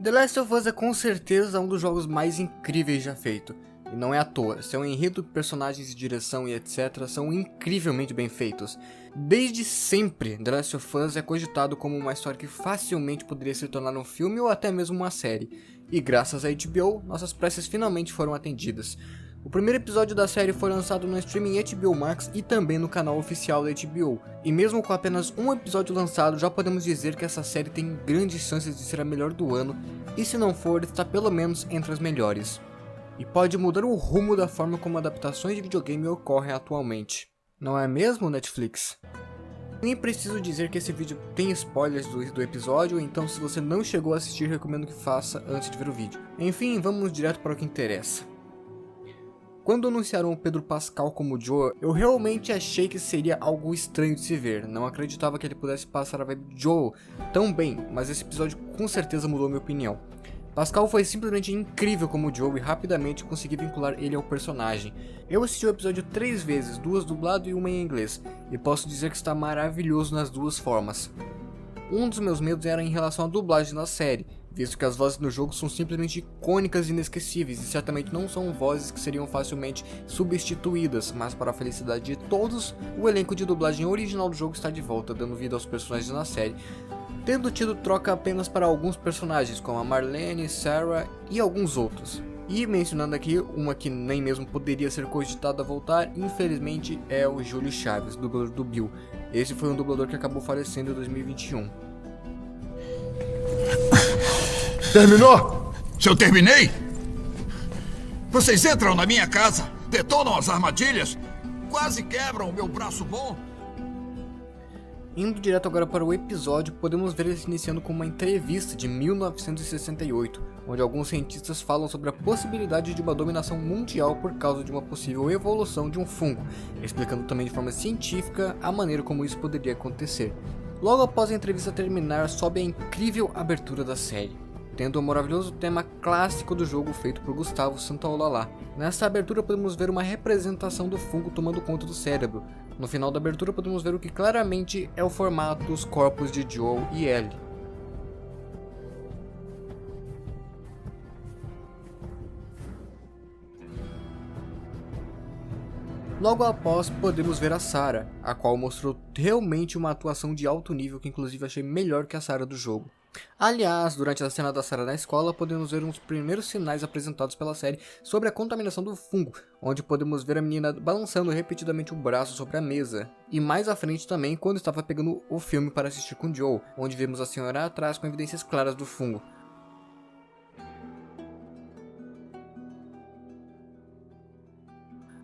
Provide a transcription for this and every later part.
The Last of Us é com certeza um dos jogos mais incríveis já feito. E não é à toa, seu enredo, personagens e direção e etc. são incrivelmente bem feitos. Desde sempre, The Last of Us é cogitado como uma história que facilmente poderia se tornar um filme ou até mesmo uma série. E graças à HBO, nossas preces finalmente foram atendidas. O primeiro episódio da série foi lançado no streaming HBO Max e também no canal oficial da HBO. E mesmo com apenas um episódio lançado, já podemos dizer que essa série tem grandes chances de ser a melhor do ano, e se não for, está pelo menos entre as melhores. E pode mudar o rumo da forma como adaptações de videogame ocorrem atualmente. Não é mesmo, Netflix? Nem preciso dizer que esse vídeo tem spoilers do episódio, então se você não chegou a assistir, recomendo que faça antes de ver o vídeo. Enfim, vamos direto para o que interessa. Quando anunciaram o Pedro Pascal como Joel, eu realmente achei que seria algo estranho de se ver. Não acreditava que ele pudesse passar a vibe de Joel tão bem, mas esse episódio com certeza mudou minha opinião. Pascal foi simplesmente incrível como Joel e rapidamente consegui vincular ele ao personagem. Eu assisti o episódio 3 vezes, 2 dublado e uma em inglês, e posso dizer que está maravilhoso nas duas formas. Um dos meus medos era em relação à dublagem da série, visto que as vozes no jogo são simplesmente icônicas e inesquecíveis e certamente não são vozes que seriam facilmente substituídas, mas para a felicidade de todos, o elenco de dublagem original do jogo está de volta, dando vida aos personagens na série, tendo tido troca apenas para alguns personagens, como a Marlene, Sarah e alguns outros. E mencionando aqui, uma que nem mesmo poderia ser cogitada a voltar, infelizmente é o Júlio Chaves, dublador do Bill. Esse foi um dublador que acabou falecendo em 2021. Terminou? Se eu terminei? Vocês entram na minha casa, detonam as armadilhas, quase quebram o meu braço bom. Indo direto agora para o episódio, podemos ver ele se iniciando com uma entrevista de 1968, onde alguns cientistas falam sobre a possibilidade de uma dominação mundial por causa de uma possível evolução de um fungo, explicando também de forma científica a maneira como isso poderia acontecer. Logo após a entrevista terminar, sobe a incrível abertura da série, tendo o maravilhoso tema clássico do jogo feito por Gustavo Santaolalla. Nessa abertura podemos ver uma representação do fungo tomando conta do cérebro. No final da abertura podemos ver o que claramente é o formato dos corpos de Joel e Ellie. Logo após podemos ver a Sarah, a qual mostrou realmente uma atuação de alto nível que inclusive achei melhor que a Sarah do jogo. Aliás, durante a cena da Sarah na escola, podemos ver uns primeiros sinais apresentados pela série sobre a contaminação do fungo, onde podemos ver a menina balançando repetidamente o braço sobre a mesa. E mais à frente também, quando estava pegando o filme para assistir com Joel, onde vemos a senhora atrás com evidências claras do fungo.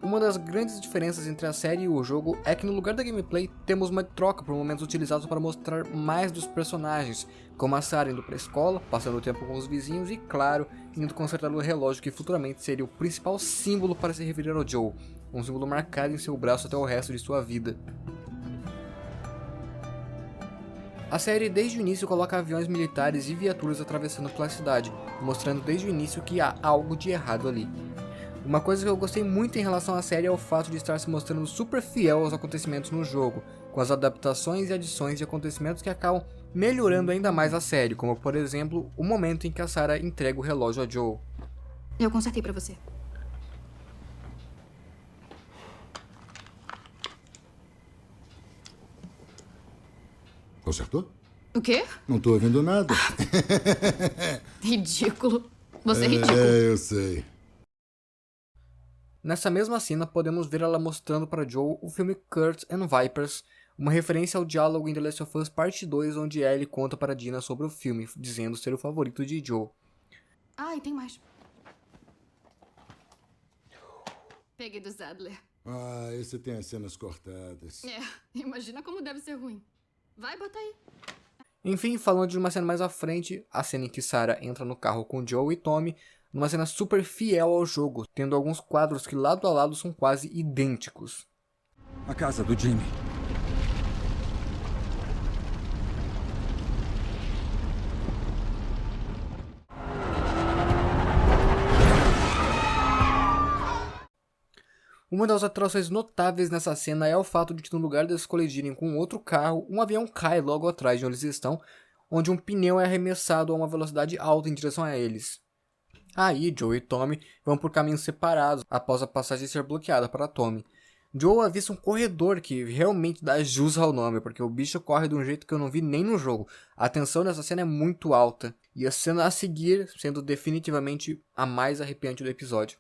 Uma das grandes diferenças entre a série e o jogo é que no lugar da gameplay temos uma troca por momentos utilizados para mostrar mais dos personagens, como a Sarah indo para a escola, passando tempo com os vizinhos e, claro, indo consertar o relógio que futuramente seria o principal símbolo para se referir ao Joel, um símbolo marcado em seu braço até o resto de sua vida. A série desde o início coloca aviões militares e viaturas atravessando pela cidade, mostrando desde o início que há algo de errado ali. Uma coisa que eu gostei muito em relação à série é o fato de estar se mostrando super fiel aos acontecimentos no jogo, com as adaptações e adições de acontecimentos que acabam melhorando ainda mais a série, como por exemplo, o momento em que a Sarah entrega o relógio a Joel. Eu consertei pra você. Consertou? O quê? Não tô ouvindo nada. Ridículo. Você é ridículo. Eu sei. Nessa mesma cena, podemos ver ela mostrando para Joel o filme Kurt and Vipers, uma referência ao diálogo em The Last of Us Parte 2, onde Ellie conta para Dina sobre o filme, dizendo ser o favorito de Joel. Ah, e tem mais. Peguei do Zadler. Ah, esse tem as cenas cortadas. Imagina como deve ser ruim. Vai, bota aí. Enfim, falando de uma cena mais à frente, a cena em que Sarah entra no carro com Joel e Tommy, numa cena super fiel ao jogo, tendo alguns quadros que lado a lado são quase idênticos. A casa do Jimmy. Uma das atrações notáveis nessa cena é o fato de que no lugar deles colidirem com outro carro, um avião cai logo atrás de onde eles estão, onde um pneu é arremessado a uma velocidade alta em direção a eles. Aí, Joe e Tommy vão por caminhos separados após a passagem ser bloqueada para Tommy. Joe avista um corredor que realmente dá jus ao nome, porque o bicho corre de um jeito que eu não vi nem no jogo. A tensão nessa cena é muito alta, e a cena a seguir sendo definitivamente a mais arrepiante do episódio.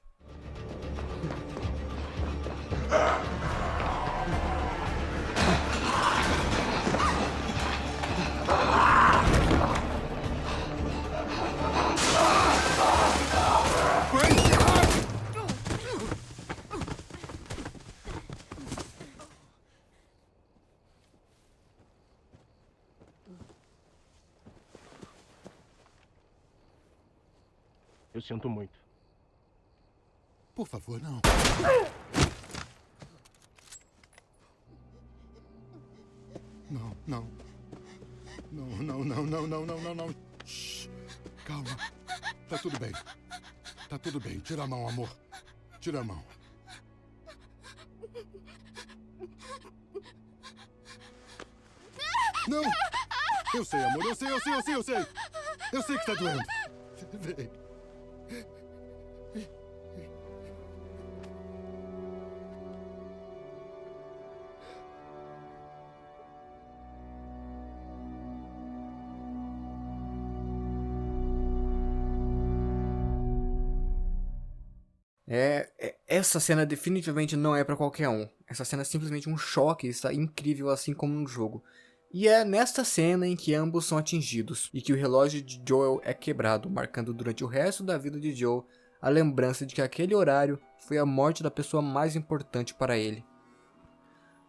Eu sinto muito. Por favor, não. Não, não. Não. Shhh. Calma. Tá tudo bem. Tá tudo bem. Tira a mão, amor. Tira a mão. Não! Eu sei, amor. Eu sei. Eu sei que tá doendo. Vem. Essa cena definitivamente não é pra qualquer um. Essa cena é simplesmente um choque e está incrível assim como no jogo. E é nesta cena em que ambos são atingidos e que o relógio de Joel é quebrado, marcando durante o resto da vida de Joel a lembrança de que aquele horário foi a morte da pessoa mais importante para ele.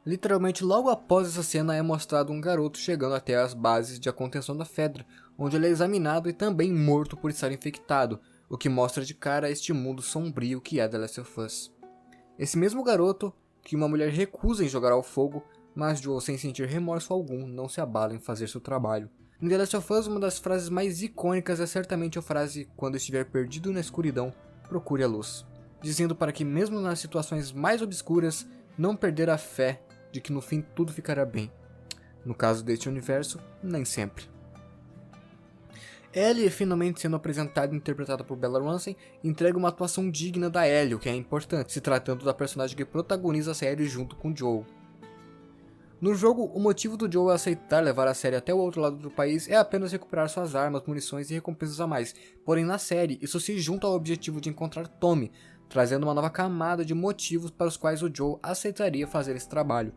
Literalmente logo após essa cena é mostrado um garoto chegando até as bases de contenção da Fedra, onde ele é examinado e também morto por estar infectado, o que mostra de cara este mundo sombrio que é The Last of Us. Esse mesmo garoto, que uma mulher recusa em jogar ao fogo, mas Joel, sem sentir remorso algum, não se abala em fazer seu trabalho. Em The Last of Us, uma das frases mais icônicas é certamente a frase "quando estiver perdido na escuridão, procure a luz", dizendo para que mesmo nas situações mais obscuras, não perder a fé de que no fim tudo ficará bem. No caso deste universo, nem sempre. Ellie, finalmente sendo apresentada e interpretada por Bella Ramsey, entrega uma atuação digna da Ellie, o que é importante, se tratando da personagem que protagoniza a série junto com Joel. No jogo, o motivo do Joel aceitar levar a série até o outro lado do país é apenas recuperar suas armas, munições e recompensas a mais, porém na série isso se junta ao objetivo de encontrar Tommy, trazendo uma nova camada de motivos para os quais o Joel aceitaria fazer esse trabalho.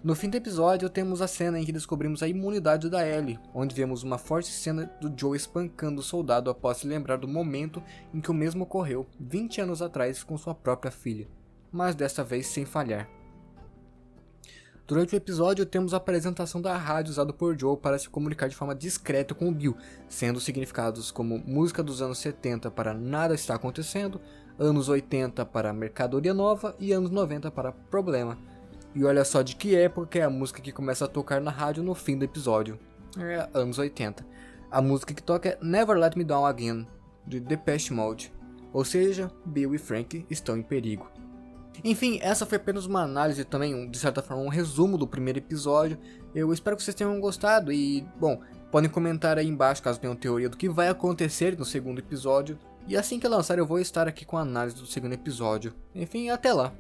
No fim do episódio, temos a cena em que descobrimos a imunidade da Ellie, onde vemos uma forte cena do Joel espancando o soldado após se lembrar do momento em que o mesmo ocorreu 20 anos atrás com sua própria filha, mas desta vez sem falhar. Durante o episódio, temos a apresentação da rádio usada por Joel para se comunicar de forma discreta com o Bill, sendo significados como música dos anos 70 para Nada Está Acontecendo, anos 80 para Mercadoria Nova e anos 90 para Problema. E olha só de que época é a música que começa a tocar na rádio no fim do episódio. É anos 80. A música que toca é Never Let Me Down Again, de Depeche Mode. Ou seja, Bill e Frank estão em perigo. Enfim, essa foi apenas uma análise também, de certa forma, um resumo do primeiro episódio. Eu espero que vocês tenham gostado e, bom, podem comentar aí embaixo caso tenham teoria do que vai acontecer no segundo episódio. E assim que lançar eu vou estar aqui com a análise do segundo episódio. Enfim, até lá!